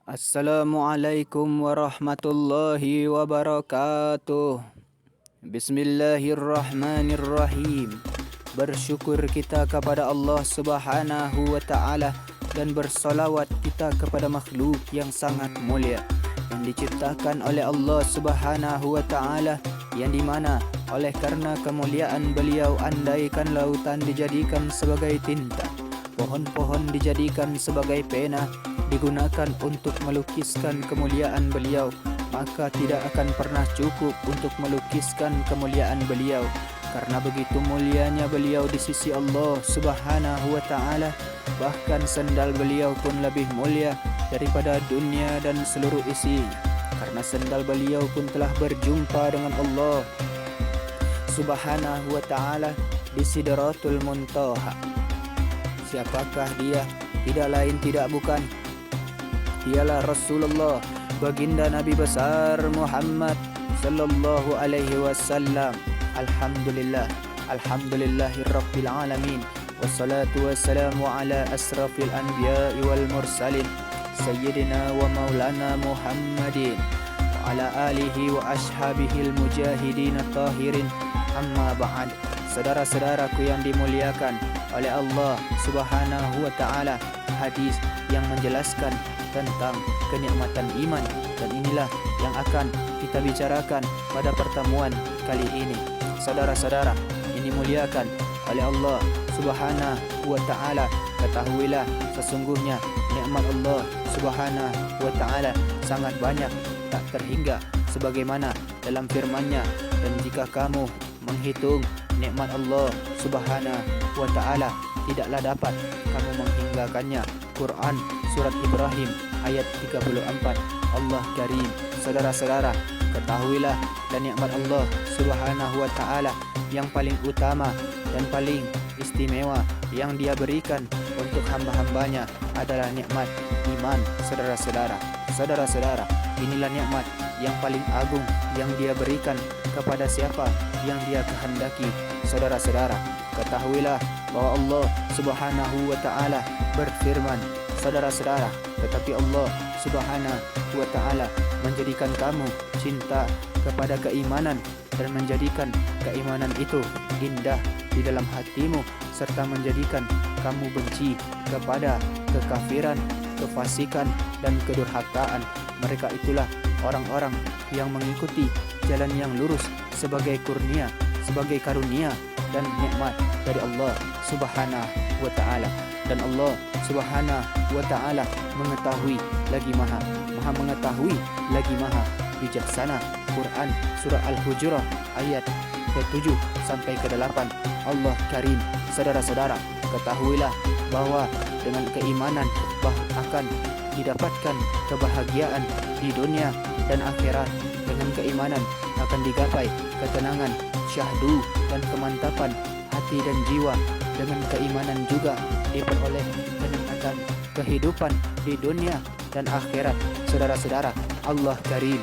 Assalamualaikum warahmatullahi wabarakatuh. Bismillahirrahmanirrahim. Bersyukur kita kepada Allah Subhanahu wa taala dan bersolawat kita kepada makhluk yang sangat mulia yang diciptakan oleh Allah Subhanahu wa taala, yang dimana oleh karena kemuliaan beliau andaikan lautan dijadikan sebagai tinta, pohon-pohon dijadikan sebagai pena, digunakan untuk melukiskan kemuliaan beliau, maka tidak akan pernah cukup untuk melukiskan kemuliaan beliau. Karena begitu mulianya beliau di sisi Allah Subhanahu wa taala, bahkan sendal beliau pun lebih mulia daripada dunia dan seluruh isi. Karena sendal beliau pun telah berjumpa dengan Allah Subhanahu wa taala di Sidratul Muntaha. Siapakah dia? Tidak lain tidak bukan, dialah Rasulullah, baginda Nabi besar Muhammad sallallahu alaihi wasallam. Alhamdulillah, alhamdulillahirabbil alamin. Wassalatu wassalamu ala asrafil anbiya'i wal mursalin, sayyidina wa maulana Muhammadin wa ala alihi wa ashabihil mujahidin tahirin. Amma ba'd. Saudara-saudaraku yang dimuliakan oleh Allah Subhanahu wa taala, hadis yang menjelaskan tentang kenikmatan iman, dan inilah yang akan kita bicarakan pada pertemuan kali ini. Saudara-saudara ini dimuliakan oleh Allah Subhanahu wa taala, ketahuilah sesungguhnya nikmat Allah Subhanahu wa taala sangat banyak, tak terhingga, sebagaimana dalam firman-Nya, dan jika kamu menghitung nikmat Allah Subhanahu wa taala, tidaklah dapat kamu menghinggakannya. Quran surat Ibrahim ayat 34. Allah Karim. Saudara-saudara, ketahuilah dan nikmat Allah Subhanahu wa taala yang paling utama dan paling istimewa yang Dia berikan untuk hamba-hambanya adalah nikmat iman. Saudara-saudara, saudara-saudara, inilah nikmat yang paling agung yang Dia berikan kepada siapa yang Dia kehendaki. Saudara-saudara, ketahuilah bahwa Allah Subhanahu wa taala berfirman, saudara-saudara, tetapi Allah Subhanahu wa taala menjadikan kamu cinta kepada keimanan dan menjadikan keimanan itu indah di dalam hatimu, serta menjadikan kamu benci kepada kekafiran, kefasikan dan kedurhakaan. Mereka itulah orang-orang yang mengikuti jalan yang lurus sebagai kurnia, sebagai karunia dan nikmat dari Allah Subhanahu wa taala. Dan Allah Subhanahu wa taala mengetahui lagi maha mengetahui lagi maha bijaksana. Quran surah Al-Hujurat ayat ke-7 sampai ke-8. Allah Karim. Saudara-saudara, ketahuilah bahwa dengan keimanan akan didapatkan kebahagiaan di dunia dan akhirat. Dengan keimanan akan digapai ketenangan, syahdu dan kemantapan hati dan jiwa. Dengan keimanan juga diperoleh kenikmatan kehidupan di dunia dan akhirat. Saudara-saudara, Allah Karim.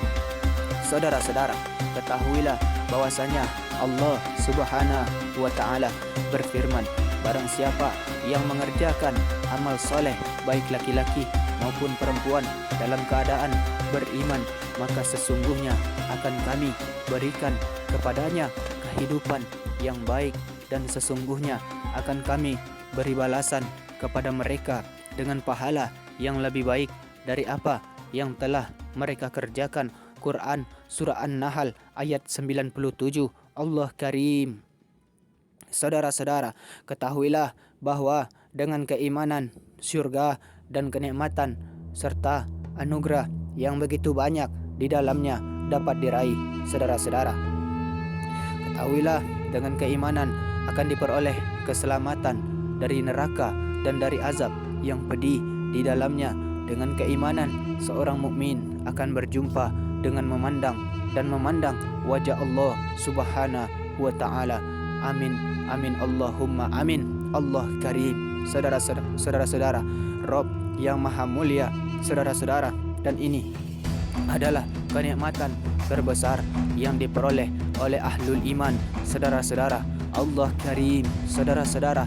Saudara-saudara, ketahuilah bahwasanya Allah Subhanahu wa taala berfirman, barang siapa yang mengerjakan amal soleh, baik laki-laki maupun perempuan, dalam keadaan beriman, maka sesungguhnya akan kami berikan kepadanya kehidupan yang baik, dan sesungguhnya akan kami beri balasan kepada mereka dengan pahala yang lebih baik dari apa yang telah mereka kerjakan. Quran surah An-Nahl ayat 97. Allah Karim. Saudara-saudara, ketahuilah bahwa dengan keimanan, syurga dan kenikmatan serta anugerah yang begitu banyak di dalamnya dapat diraih. Saudara-saudara, ketahuilah dengan keimanan akan diperoleh keselamatan dari neraka dan dari azab yang pedih di dalamnya. Dengan keimanan, seorang mukmin akan berjumpa dengan memandang wajah Allah Subhanahu wa taala. Amin, amin, Allahumma amin. Allah Karim. Saudara-saudara, Rabb yang maha mulia, saudara-saudara, dan ini adalah kenikmatan terbesar yang diperoleh oleh ahlul iman. Saudara-saudara, Allah Karim. Saudara-saudara,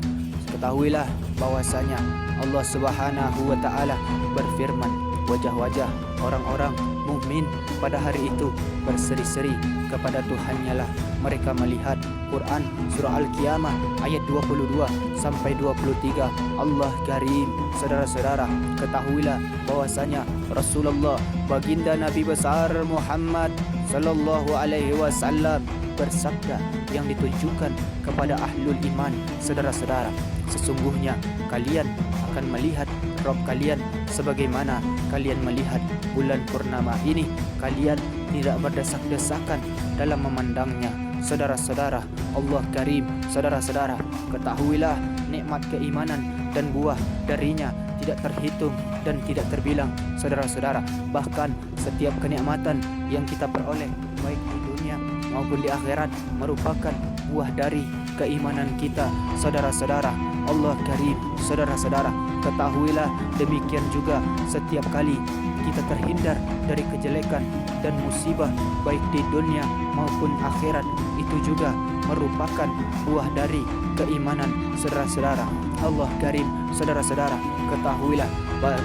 ketahuilah bahwasanya Allah Subhanahu wa taala berfirman, wajah-wajah orang-orang mukmin pada hari itu berseri-seri kepada Tuhannya lah. Mereka melihat Quran surah Al-Qiyamah ayat 22 sampai 23. Allah Karim, saudara-saudara, ketahuilah bahwasanya Rasulullah baginda Nabi besar Muhammad sallallahu alaihi wasallam bersabda yang ditujukan kepada ahlul iman. Saudara-saudara, sesungguhnya kalian akan melihat Rabb kalian sebagaimana kalian melihat bulan purnama ini. Kalian tidak berdesak-desakan dalam memandangnya. Saudara-saudara, Allah Karim, saudara-saudara, ketahuilah nikmat keimanan dan buah darinya tidak terhitung dan tidak terbilang. Saudara-saudara, bahkan setiap kenikmatan yang kita peroleh baik di dunia maupun di akhirat merupakan buah dari keimanan kita. Saudara-saudara, Allah Karim, saudara-saudara, ketahuilah demikian juga setiap kali kita terhindar dari kejelekan dan musibah baik di dunia maupun akhirat, itu juga merupakan buah dari keimanan. Saudara-saudara, Allah Karim, saudara-saudara, ketahuilah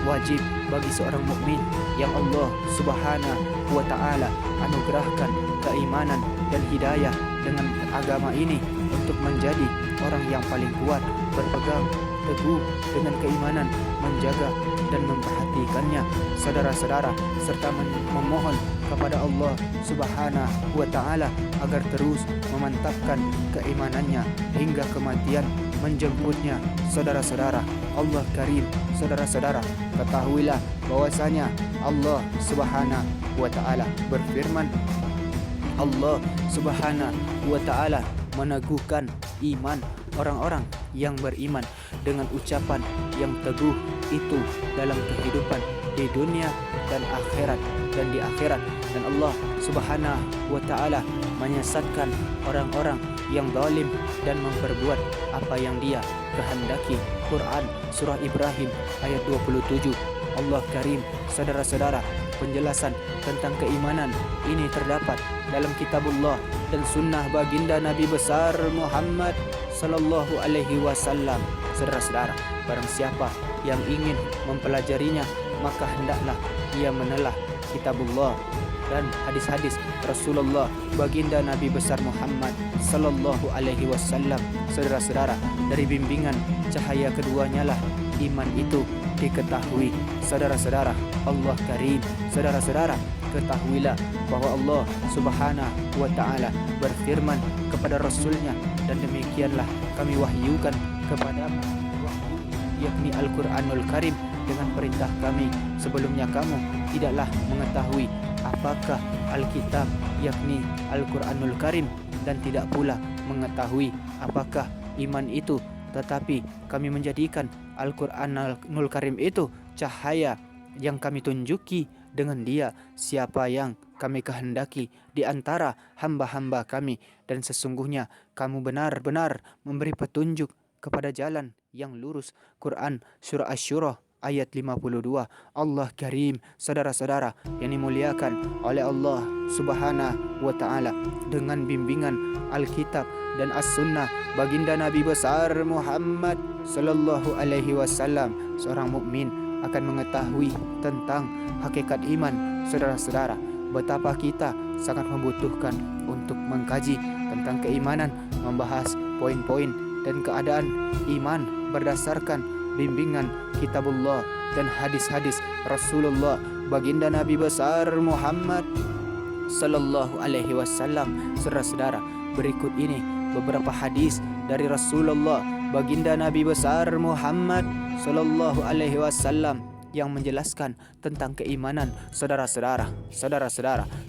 wajib bagi seorang mukmin yang Allah Subhanahu wa taala anugerahkan keimanan dan hidayah dengan agama ini untuk menjadi orang yang paling kuat, berpegang teguh dengan keimanan, menjaga dan memperhatikannya. Saudara-saudara, serta memohon kepada Allah Subhanahu wa taala agar terus memantapkan keimanannya hingga kematian menjemputnya. Saudara-saudara, Allah Karim, saudara-saudara, ketahuilah bahwasanya Allah Subhanahu wa taala berfirman, Allah Subhanahu wa taala meneguhkan iman orang-orang yang beriman dengan ucapan yang teguh itu dalam kehidupan di dunia dan akhirat dan di akhirat. Dan Allah Subhanahu wa taala menyesatkan orang-orang yang zalim dan memperbuat apa yang dia kehendaki. Quran surah Ibrahim ayat 27. Allah Karim, saudara-saudara, penjelasan tentang keimanan ini terdapat dalam kitabullah dan sunnah baginda Nabi besar Muhammad sallallahu alaihi wasallam. Saudara-saudara, barang siapa yang ingin mempelajarinya, maka hendaklah ia menelah kitabullah dan hadis-hadis Rasulullah baginda Nabi besar Muhammad sallallahu alaihi wasallam. Saudara-saudara, dari bimbingan cahaya keduanya lah iman itu diketahui. Saudara-saudara, Allah Karim, saudara-saudara, ketahuilah bahwa Allah Subhanahu wa taala berfirman kepada Rasulnya, dan demikianlah kami wahyukan kepadamu wahyu, yakni Al-Quranul Karim, dengan perintah kami sebelumnya kamu tidaklah mengetahui apakah Alkitab, yakni Al-Quranul Karim, dan tidak pula mengetahui apakah iman itu, tetapi kami menjadikan Al-Quranul Karim itu cahaya yang kami tunjuki dengan dia siapa yang kami kehendaki di antara hamba-hamba kami, dan sesungguhnya kamu benar-benar memberi petunjuk kepada jalan yang lurus. Quran surah Asy-Syura ayat 52. Allah Karim, saudara-saudara yang dimuliakan oleh Allah Subhanahu wa taala, dengan bimbingan Alkitab dan As-Sunnah baginda Nabi besar Muhammad sallallahu alaihi wasallam, seorang mukmin akan mengetahui tentang hakikat iman. Saudara-saudara, betapa kita sangat membutuhkan untuk mengkaji tentang keimanan, membahas poin-poin dan keadaan iman berdasarkan bimbingan kitabullah dan hadis-hadis Rasulullah baginda Nabi besar Muhammad sallallahu alaihi wasallam. Saudara-saudara, berikut ini beberapa hadis dari Rasulullah baginda Nabi besar Muhammad sallallahu alaihi wasallam yang menjelaskan tentang keimanan. Saudara-saudara,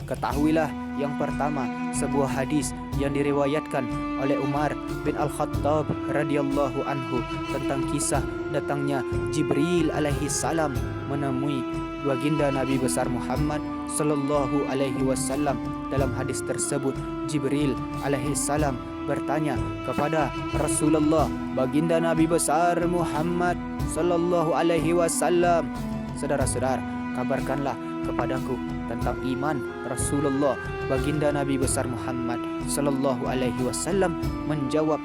ketahuilah yang pertama, sebuah hadis yang diriwayatkan oleh Umar bin Al-Khattab radhiyallahu anhu tentang kisah datangnya Jibril alaihi salam menemui baginda Nabi besar Muhammad sallallahu alaihi wasallam. Dalam hadis tersebut, Jibril alaihi salam bertanya kepada Rasulullah baginda Nabi besar Muhammad sallallahu alaihi wasallam, saudara-saudara, kabarkanlah kepadaku tentang iman Rasulullah baginda Nabi besar Muhammad sallallahu alaihi wasallam menjawab,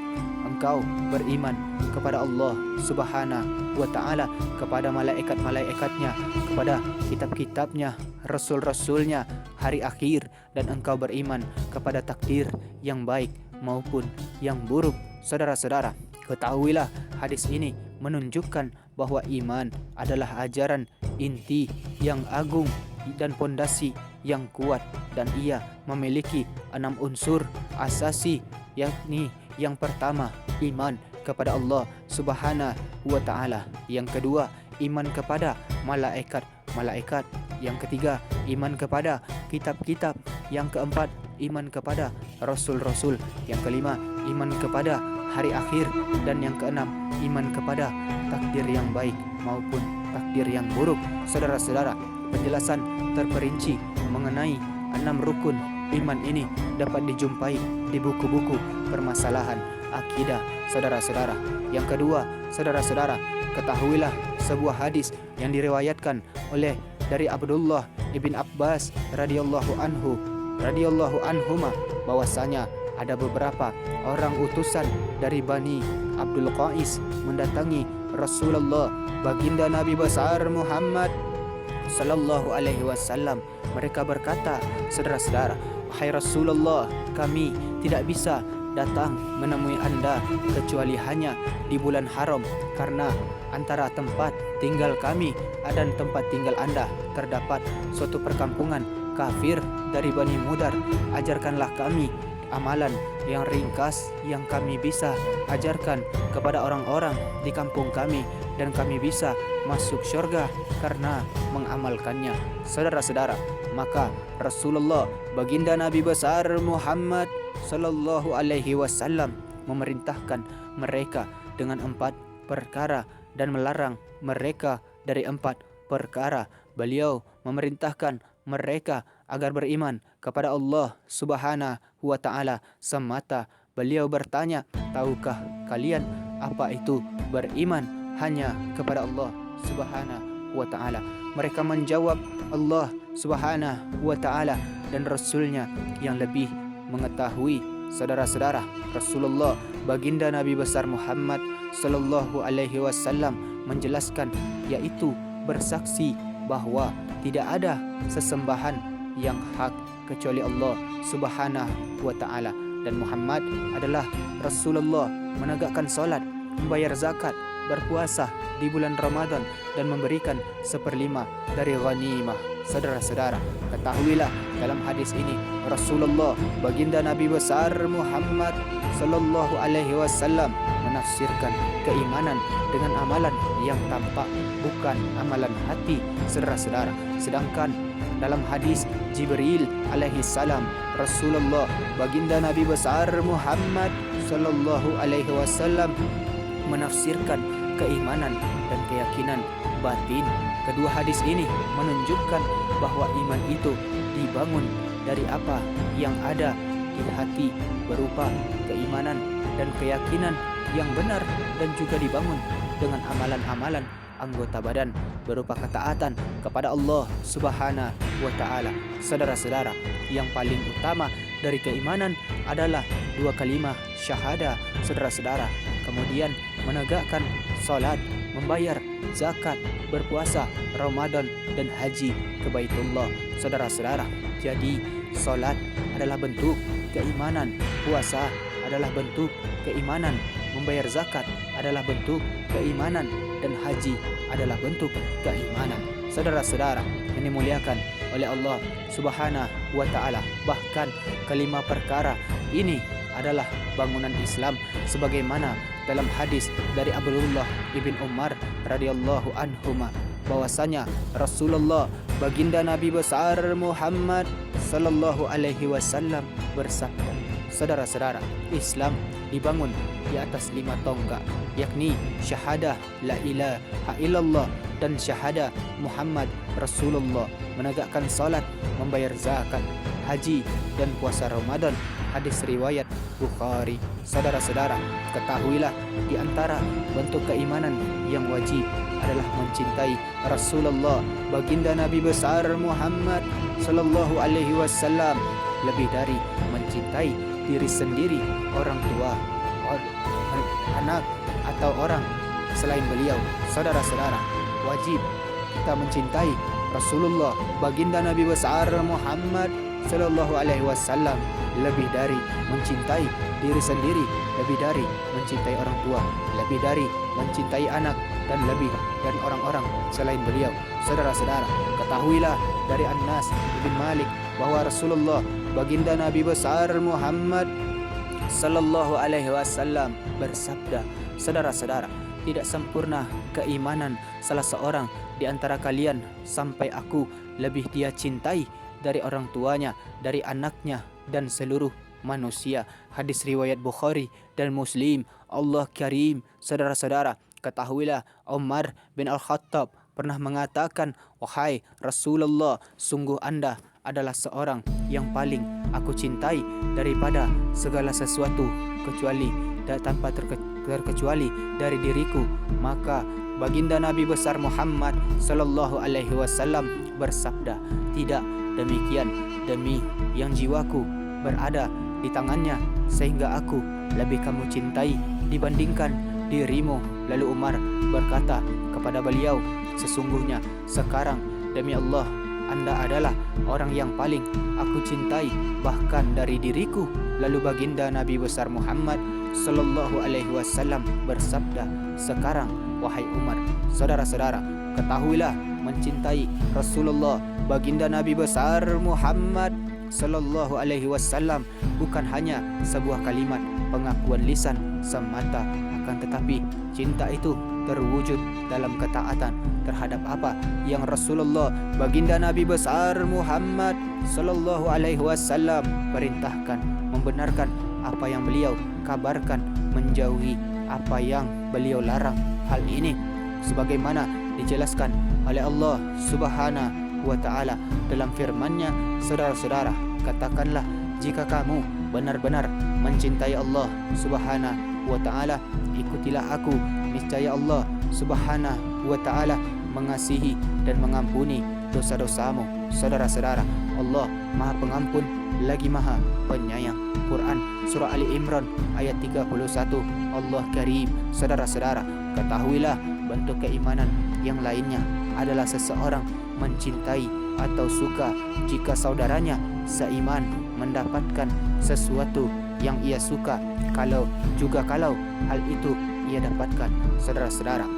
engkau beriman kepada Allah Subhanahu wa ta'ala, kepada malaikat-malaikatnya, kepada kitab-kitabnya, rasul-rasulnya, hari akhir, dan engkau beriman kepada takdir yang baik maupun yang buruk. Saudara-saudara, ketahuilah hadis ini menunjukkan bahwa iman adalah ajaran inti yang agung dan pondasi yang kuat, dan ia memiliki 6 unsur asasi, yakni yang pertama, iman kepada Allah Subhanahu wa ta'ala. Yang kedua, iman kepada malaikat. Yang ketiga, iman kepada kitab-kitab. Yang keempat, iman kepada rasul-rasul. Yang kelima, iman kepada hari akhir. Dan yang keenam, iman kepada takdir yang baik maupun takdir yang buruk. Saudara-saudara, penjelasan terperinci mengenai 6 rukun iman ini dapat dijumpai di buku-buku permasalahan akidah, saudara-saudara. Yang kedua, saudara-saudara, ketahuilah sebuah hadis yang diriwayatkan oleh dari Abdullah ibn Abbas radhiyallahu anhuma, bahwasanya ada beberapa orang utusan dari Bani Abdul Qais mendatangi Rasulullah, baginda Nabi besar Muhammad sallallahu alaihi wasallam. Mereka berkata, saudara-saudara, "Hai Rasulullah, kami tidak bisa datang menemui Anda kecuali hanya di bulan haram, karena antara tempat tinggal kami dan tempat tinggal Anda terdapat suatu perkampungan kafir dari Bani Mudar. Ajarkanlah kami amalan yang ringkas yang kami bisa ajarkan kepada orang-orang di kampung kami, dan kami bisa masuk syurga karena mengamalkannya." Saudara-saudara, maka Rasulullah, baginda Nabi besar Muhammad sallallahu alaihi wasallam, memerintahkan mereka dengan 4 perkara dan melarang mereka dari 4 perkara. Beliau memerintahkan mereka agar beriman kepada Allah Subhanahu wa ta'ala semata. Beliau bertanya, "Tahukah kalian apa itu beriman hanya kepada Allah Subhanahu wa ta'ala?" Mereka menjawab, "Allah Subhanahu wa ta'ala dan Rasulnya yang lebih mengetahui." Saudara-saudara, Rasulullah, baginda Nabi besar Muhammad sallallahu alaihi wasallam menjelaskan, yaitu bersaksi bahwa tidak ada sesembahan yang hak kecuali Allah Subhanahu wa ta'ala, dan Muhammad adalah Rasulullah, menegakkan salat, membayar zakat, berpuasa di bulan Ramadan, dan memberikan 1/5 dari ghanimah. Saudara-saudara, ketahuilah dalam hadis ini Rasulullah, baginda Nabi besar Muhammad sallallahu alaihi wasallam, menafsirkan keimanan dengan amalan yang tampak, bukan amalan hati, saudara-saudara. Sedangkan dalam hadis Jibril alaihi salam, Rasulullah, baginda Nabi besar Muhammad sallallahu alaihi wasallam, menafsirkan keimanan dan keyakinan batin. Kedua hadis ini menunjukkan bahwa iman itu dibangun dari apa yang ada di hati, berupa keimanan dan keyakinan yang benar, dan juga dibangun dengan amalan-amalan anggota badan berupa ketaatan kepada Allah Subhanahu wa ta'ala. Saudara-saudara, yang paling utama dari keimanan adalah 2 kalimat syahadah, saudara-saudara. Kemudian menegakkan salat, membayar zakat, berpuasa Ramadan, dan haji ke Baitullah. Saudara-saudara, jadi salat adalah bentuk keimanan, puasa adalah bentuk keimanan, membayar zakat adalah bentuk keimanan, dan haji adalah bentuk keimanan. Saudara-saudara yang dimuliakan oleh Allah Subhanahu wa ta'ala, bahkan kelima perkara ini adalah bangunan Islam, sebagaimana dalam hadis dari Abdullah ibn Umar radhiyallahu anhuma, bahwasanya Rasulullah, baginda Nabi besar Muhammad sallallahu alaihi wasallam bersabda, saudara-saudara, Islam dibangun di atas 5 tonggak, yakni syahadah la ilaha illallah dan syahadah Muhammad Rasulullah, menegakkan salat, membayar zakat, haji, dan puasa Ramadan. Hadis riwayat Bukhari. Saudara-saudara, ketahuilah di antara bentuk keimanan yang wajib adalah mencintai Rasulullah, baginda Nabi besar Muhammad sallallahu alaihi wasallam, lebih dari mencintai diri sendiri, orang tua, anak atau orang selain beliau. Saudara-saudara, wajib kita mencintai Rasulullah, baginda Nabi besar Muhammad sallallahu alaihi wasallam, lebih dari mencintai diri sendiri, lebih dari mencintai orang tua, lebih dari mencintai anak, dan lebih dari orang-orang selain beliau. Saudara-saudara, ketahuilah dari Anas bin Malik bahwa Rasulullah, baginda Nabi besar Muhammad sallallahu alaihi wasallam bersabda, saudara-saudara, tidak sempurna keimanan salah seorang di antara kalian sampai aku lebih dia cintai dari orang tuanya, dari anaknya, dan seluruh manusia. Hadis riwayat Bukhari dan Muslim. Allah Karim. Saudara-saudara, ketahuilah Umar bin Al-Khattab pernah mengatakan, wahai Rasulullah, sungguh Anda adalah seorang yang paling aku cintai daripada segala sesuatu kecuali tanpa terkecuali dari diriku. Maka baginda Nabi besar Muhammad sallallahu alaihi wasallam bersabda, tidak demikian, demi yang jiwaku berada di tangannya, sehingga aku lebih kamu cintai dibandingkan dirimu. Lalu Umar berkata kepada beliau, sesungguhnya sekarang demi Allah, Anda adalah orang yang paling aku cintai bahkan dari diriku. Lalu baginda Nabi besar Muhammad sallallahu alaihi wasallam bersabda, sekarang wahai Umar. Saudara-saudara, ketahuilah mencintai Rasulullah, baginda Nabi besar Muhammad sallallahu alaihi wasallam bukan hanya sebuah kalimat pengakuan lisan semata, akan tetapi cinta itu terwujud dalam ketaatan terhadap apa yang Rasulullah, baginda Nabi besar Muhammad sallallahu alaihi wasallam perintahkan, membenarkan apa yang beliau kabarkan, menjauhi apa yang beliau larang. Hal ini sebagaimana dijelaskan oleh Allah Subhanahu wa ta'ala dalam firman-Nya. Saudara-saudara, katakanlah, jika kamu benar-benar mencintai Allah Subhanahu wa ta'ala, ikutilah aku, niscaya Allah Subhanahu wa ta'ala mengasihi dan mengampuni dosa-dosamu. Saudara-saudara, Allah Maha Pengampun lagi Maha Penyayang. Quran Surah Ali Imran ayat 31. Allah Karim. Saudara-saudara, ketahuilah bentuk keimanan yang lainnya adalah seseorang mencintai atau suka jika saudaranya seiman mendapatkan sesuatu yang ia suka, kalau hal itu ia dapatkan. Saudara-saudara,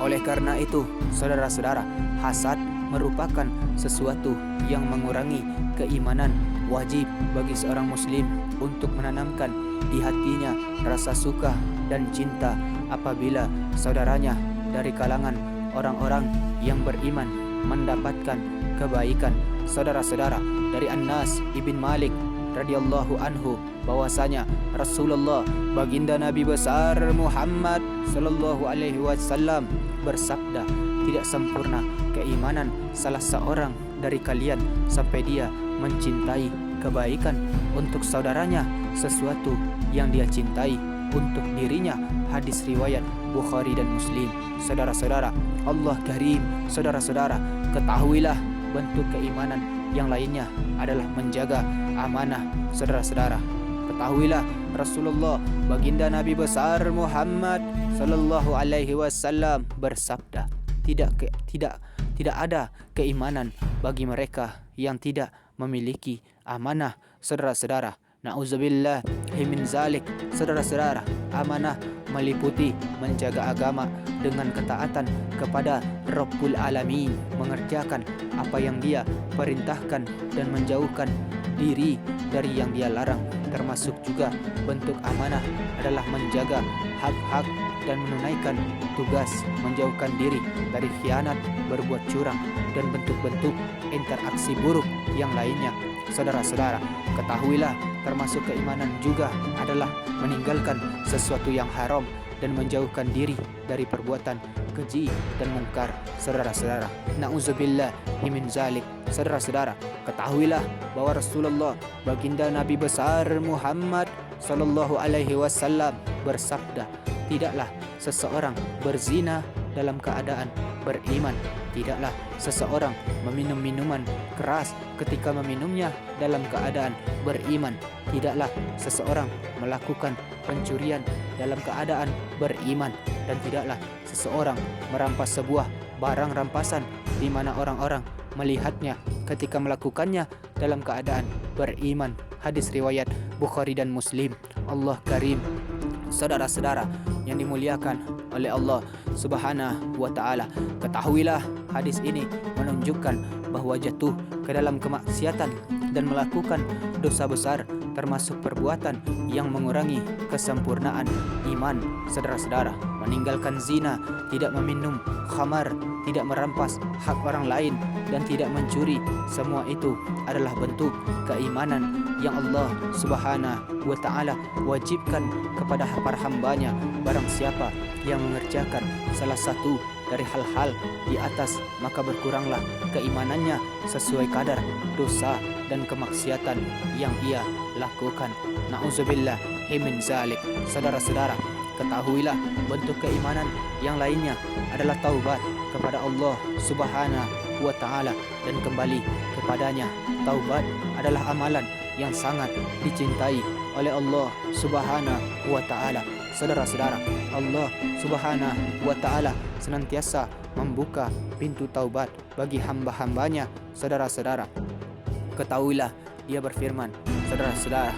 oleh karena itu, saudara-saudara, hasad merupakan sesuatu yang mengurangi keimanan. Wajib bagi seorang muslim untuk menanamkan di hatinya rasa suka dan cinta apabila saudaranya dari kalangan orang-orang yang beriman mendapatkan kebaikan. Saudara-saudara, dari Anas ibn Malik radhiyallahu anhu bahwasanya Rasulullah, baginda Nabi besar Muhammad sallallahu alaihi wasallam bersabda, tidak sempurna keimanan salah seorang dari kalian sampai dia mencintai kebaikan untuk saudaranya sesuatu yang dia cintai untuk dirinya. Hadis riwayat Bukhari dan Muslim. Saudara-saudara, Allah Karim. Saudara-saudara, ketahuilah bentuk keimanan yang lainnya adalah menjaga amanah. Saudara-saudara, ketahuilah Rasulullah, baginda Nabi besar Muhammad sallallahu alaihi wasallam bersabda, tidak ada keimanan bagi mereka yang tidak memiliki amanah. Saudara-saudara, na'udzubillah min zalik. Saudara-saudara, amanah meliputi menjaga agama dengan ketaatan kepada Rabbul Alamin, mengerjakan apa yang dia perintahkan dan menjauhkan diri dari yang dia larang. Termasuk juga bentuk amanah adalah menjaga hak-hak dan menunaikan tugas, menjauhkan diri dari khianat, berbuat curang, dan bentuk-bentuk interaksi buruk yang lainnya. Saudara-saudara, ketahuilah termasuk keimanan juga adalah meninggalkan sesuatu yang haram dan menjauhkan diri dari perbuatan keji dan mungkar. Saudara-saudara, na'udzubillah min zalik. Saudara-saudara, ketahuilah bahwa Rasulullah, baginda Nabi besar Muhammad sallallahu alaihi wasallam bersabda, tidaklah seseorang berzina dalam keadaan beriman Tidaklah seseorang meminum minuman keras ketika meminumnya dalam keadaan beriman. Tidaklah seseorang melakukan pencurian dalam keadaan beriman. Dan tidaklah seseorang merampas sebuah barang rampasan di mana orang-orang melihatnya ketika melakukannya dalam keadaan beriman. Hadis riwayat Bukhari dan Muslim. Allah Karim. Saudara-saudara yang dimuliakan oleh Allah Subhanahu wa ta'ala, ketahuilah hadis ini menunjukkan bahwa jatuh ke dalam kemaksiatan dan melakukan dosa besar termasuk perbuatan yang mengurangi kesempurnaan iman. Saudara-saudara, meninggalkan zina, tidak meminum khamar, tidak merampas hak orang lain, dan tidak mencuri, semua itu adalah bentuk keimanan yang Allah Subhanahu wa ta'ala wajibkan kepada para hambanya. Barang siapa yang mengerjakan salah satu dari hal-hal di atas, maka berkuranglah keimanannya sesuai kadar dosa dan kemaksiatan yang ia lakukan. Na'udzubillah min zalik. Saudara-saudara, ketahuilah bentuk keimanan yang lainnya adalah taubat kepada Allah Subhanahu wa ta'ala dan kembali kepadanya. Taubat adalah amalan yang sangat dicintai oleh Allah Subhanahu wa ta'ala. Saudara-saudara, Allah Subhanahu wa ta'ala senantiasa membuka pintu taubat bagi hamba-hambanya. Saudara-saudara, ketahuilah Dia berfirman, saudara-saudara,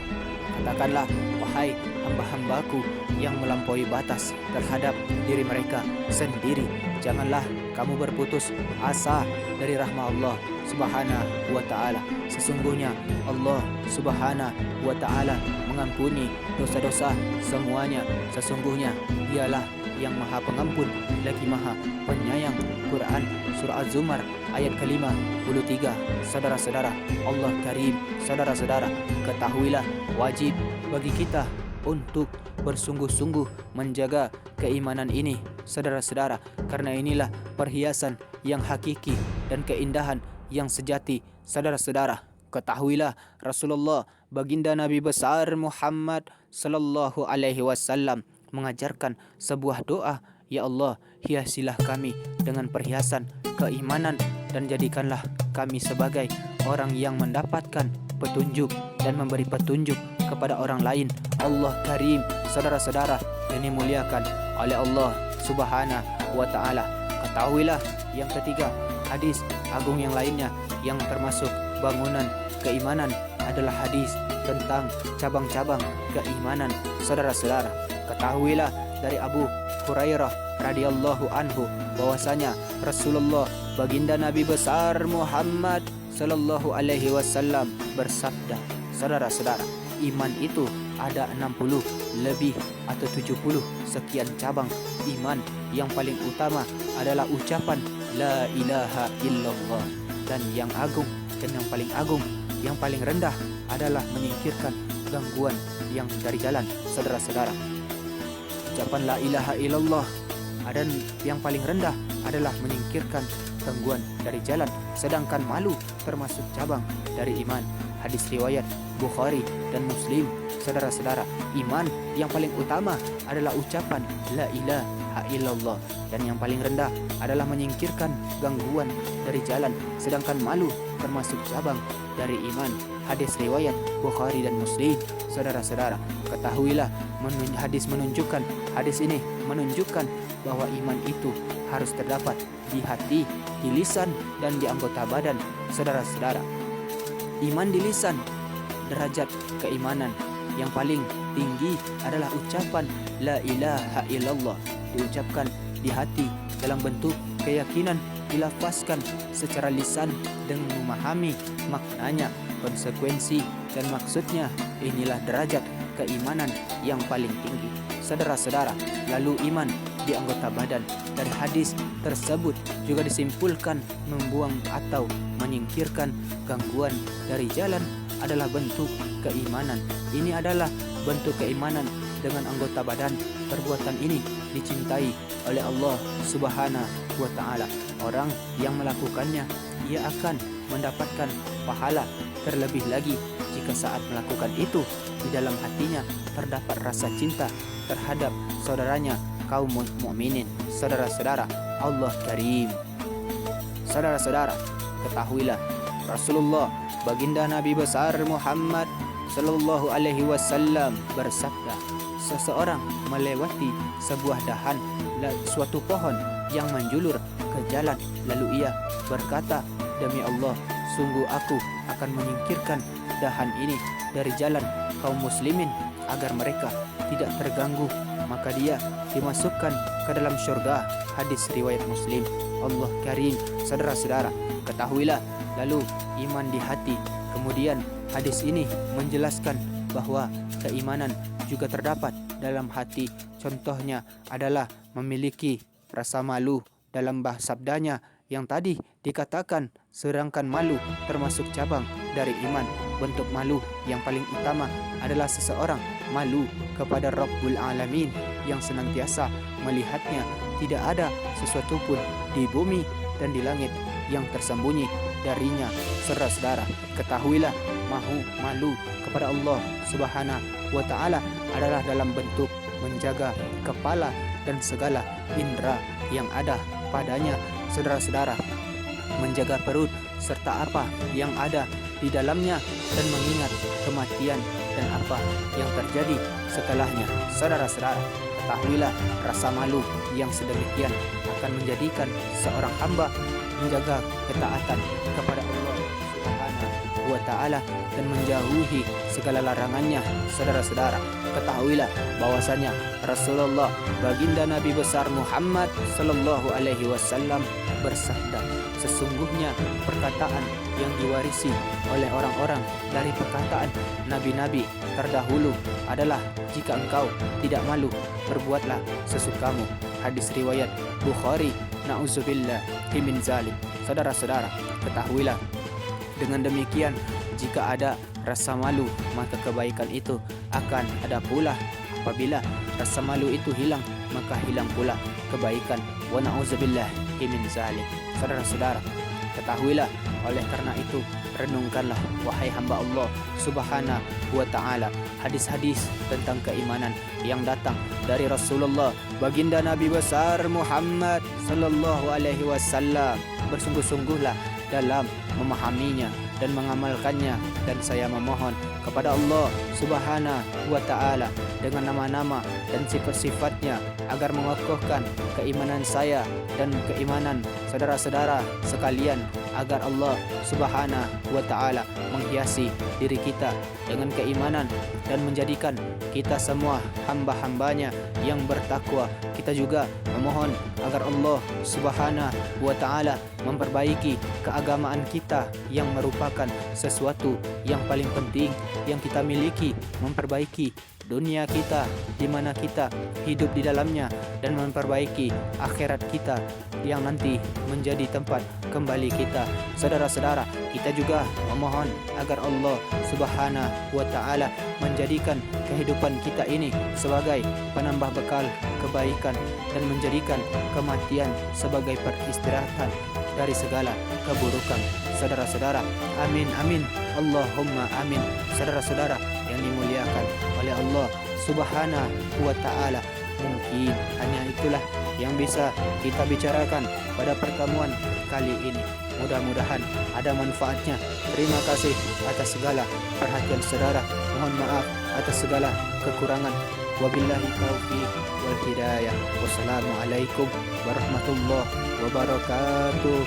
katakanlah, wahai hamba-hambaku yang melampaui batas terhadap diri mereka sendiri, janganlah kamu berputus asa dari rahmat Allah Subhanahu wa ta'ala. Sesungguhnya Allah Subhanahu wa ta'ala mengampuni dosa-dosa semuanya. Sesungguhnya Dialah yang Maha Pengampun lagi Maha Penyayang. Quran Surah Az-Zumar ayat ke-53. Saudara-saudara, Allah Karim. Saudara-saudara, ketahuilah wajib bagi kita untuk bersungguh-sungguh menjaga keimanan ini. Saudara-saudara, karena inilah perhiasan yang hakiki dan keindahan yang sejati. Saudara-saudara, ketahuilah Rasulullah baginda Nabi besar Muhammad sallallahu alaihi wasallam mengajarkan sebuah doa, ya Allah, hiasilah kami dengan perhiasan keimanan dan jadikanlah kami sebagai orang yang mendapatkan petunjuk dan memberi petunjuk kepada orang lain. Allah Karim. Saudara-saudara yang dimuliakan oleh Allah Subhanahu wa ta'ala, ketahuilah yang ketiga, hadis agung yang lainnya yang termasuk bangunan keimanan adalah hadis tentang cabang-cabang keimanan. Saudara-saudara, ketahuilah dari Abu Hurairah radhiyallahu anhu bahwasanya Rasulullah baginda Nabi besar Muhammad sallallahu alaihi wasallam bersabda, saudara-saudara, iman itu ada 60 lebih atau 70 sekian cabang iman. Yang paling utama adalah ucapan la ilaha illallah, dan yang agung dan yang paling agung, yang paling rendah adalah menyingkirkan gangguan yang dari jalan. Saudara-saudara, ucapan la ilaha illallah dan yang paling rendah adalah menyingkirkan gangguan dari jalan, sedangkan malu termasuk cabang dari iman. Hadis riwayat Bukhari dan Muslim. Saudara-saudara, iman yang paling utama adalah ucapan la ilaha illallah, dan yang paling rendah adalah menyingkirkan gangguan dari jalan, sedangkan malu termasuk cabang dari iman. Hadis riwayat Bukhari dan Muslim. Saudara-saudara, ketahuilah hadis ini menunjukkan bahwa iman itu harus terdapat di hati, di lisan, dan di anggota badan. Saudara-saudara, iman di lisan, derajat keimanan yang paling tinggi adalah ucapan la ilaha illallah, diucapkan di hati dalam bentuk keyakinan, dilafazkan secara lisan dengan memahami maknanya, konsekuensi dan maksudnya. Inilah derajat keimanan yang paling tinggi. Saudara-saudara, lalu iman di anggota badan. Dari hadis tersebut juga disimpulkan membuang atau menyingkirkan gangguan dari jalan adalah bentuk keimanan. Ini adalah bentuk keimanan dengan anggota badan. Perbuatan ini dicintai oleh Allah Subhanahu wa ta'ala. Orang yang melakukannya, ia akan mendapatkan pahala. Terlebih lagi jika saat melakukan itu di dalam hatinya terdapat rasa cinta terhadap saudaranya kaum mukminin. Saudara-saudara, Allah Karim. Saudara-saudara, ketahuilah Rasulullah baginda Nabi besar Muhammad sallallahu alaihi wasallam bersabda, seseorang melewati sebuah dahan suatu pohon yang menjulur ke jalan, lalu ia berkata, demi Allah, sungguh aku akan menyingkirkan dahan ini dari jalan kaum muslimin agar mereka tidak terganggu, maka dia dimasukkan ke dalam syurga. Hadis riwayat Muslim. Allah Karim. Saudara-saudara, ketahuilah lalu iman di hati. Kemudian hadis ini menjelaskan bahwa keimanan juga terdapat dalam hati. Contohnya adalah memiliki rasa malu. Dalam sabdanya yang tadi dikatakan, sedangkan malu termasuk cabang dari iman. Bentuk malu yang paling utama adalah seseorang malu kepada Rabbul Alamin yang senantiasa melihatnya. Tidak ada sesuatu pun di bumi dan di langit yang tersembunyi darinya. Saudara-saudara, ketahuilah malu kepada Allah Subhanahu wa Ta'ala adalah dalam bentuk menjaga kepala dan segala indera yang ada padanya. Saudara-saudara, menjaga perut serta apa yang ada di dalamnya dan mengingat kematian dan apa yang terjadi setelahnya. Saudara-saudara, ketahuilah rasa malu yang sedemikian akan menjadikan seorang hamba menjaga ketaatan kepada Allah Subhanahu wa Ta'ala dan menjauhi segala larangannya. Saudara-saudara, ketahuilah bahwasanya Rasulullah baginda Nabi besar Muhammad sallallahu alaihi wasallam bersabda, sesungguhnya perkataan yang diwarisi oleh orang-orang dari perkataan nabi-nabi terdahulu adalah, jika engkau tidak malu, berbuatlah sesukamu. Hadis riwayat Bukhari. Na'udzubillah min zalim. Saudara-saudara, ketahuilah dengan demikian, jika ada rasa malu, maka kebaikan itu akan ada pula. Apabila rasa malu itu hilang, maka hilang pula kebaikan. Wa na'udzubillah min zalim. Saudara-saudara, ketahuilah, oleh karena itu renungkanlah wahai hamba Allah Subhanahu wa Ta'ala hadis-hadis tentang keimanan yang datang dari Rasulullah baginda Nabi besar Muhammad sallallahu alaihi wasallam. Bersungguh-sungguhlah dalam memahaminya dan mengamalkannya, dan saya memohon kepada Allah Subhanahu wa Ta'ala dengan nama-nama dan sifat-sifatnya agar mengokohkan keimanan saya dan keimanan saudara-saudara sekalian, agar Allah Subhanahu wa Ta'ala menghiasi diri kita dengan keimanan dan menjadikan kita semua hamba-hambanya yang bertakwa. Kita juga memohon agar Allah Subhanahu wa Ta'ala memperbaiki keagamaan kita yang merupakan sesuatu yang paling penting yang kita miliki, memperbaiki dunia kita di mana kita hidup di dalamnya, dan memperbaiki akhirat kita yang nanti menjadi tempat kembali kita. Saudara-saudara, kita juga memohon agar Allah Subhanahu wa Ta'ala menjadikan kehidupan kita ini sebagai penambah bekal kebaikan dan menjadikan kematian sebagai peristirahatan dari segala keburukan. Saudara-saudara, amin amin, Allahumma amin. Saudara-saudara yang dimuliakan oleh Allah Subhanahu wa Ta'ala, mungkin hanya itulah yang bisa kita bicarakan pada pertemuan kali ini. Mudah-mudahan ada manfaatnya. Terima kasih atas segala perhatian saudara. Mohon maaf atas segala kekurangan. Wabillahi taufiq wal hidayah. Wassalamualaikum warahmatullahi wabarakatuh.